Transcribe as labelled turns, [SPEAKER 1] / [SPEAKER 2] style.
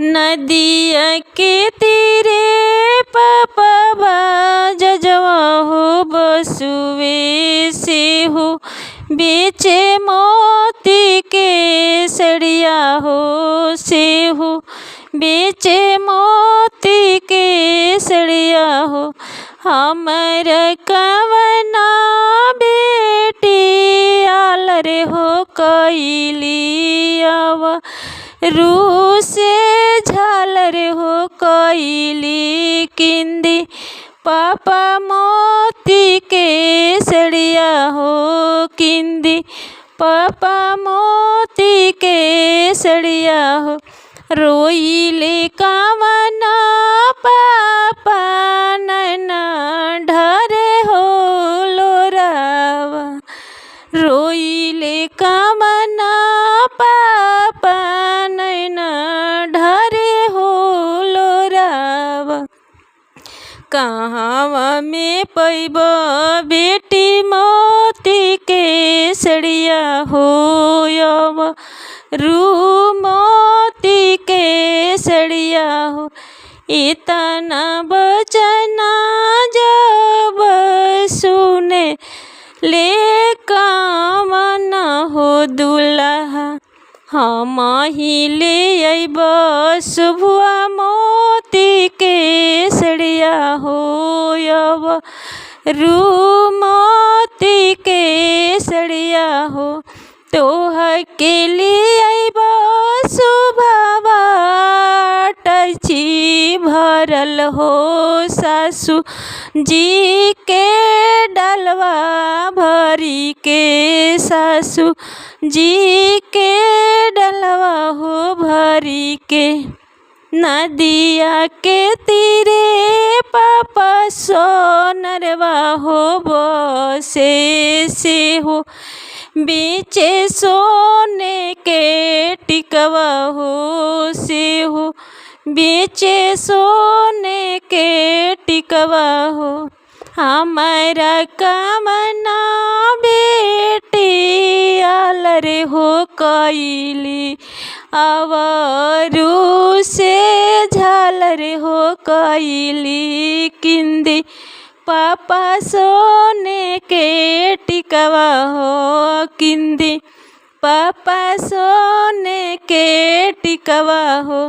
[SPEAKER 1] नदिया के तीरे पापा जजवा हो बसुए से हो बेचे मोती के सड़िया हो से हो बेचे मोती के सड़िया हो। हमर कवना बेटी आलर हो कैलियावा रू से झालर हो कैली किंदी पापा मोती के सड़िया हो किंदी पापा मोती के सड़िया हो। रोइले कामना पापा नैना ढरे हो लोरावा रोइले कामना पापा नैना ढरे हो लोरावा। कहाँवा में पैब बेटी मोती के सड़िया हो यवा रू मोती के सड़िया हो। इतना बचना जब सुने ले कामना हो दुल्हा हम ही ले अइब शुभुआ मोती के सड़िया हो यवा रू मोती के सड़िया हो। तोहर के लिए अइब शुभवा टची भरल हो सासू जी के डलवा भरी के सासू जी के डलवा हो भरी के। नदिया के तीरे पापा सोनरवा हो बसे से हो बीचे सोने के टिकवा हो से हो बीचे सोने के टिकवा हो। हमारा कामना बेटी आलर हो कैली अवरू से झालर हो कैली किंदी पापा सोने के टिकवा हो किंदी पापा सोने के टिकवा हो।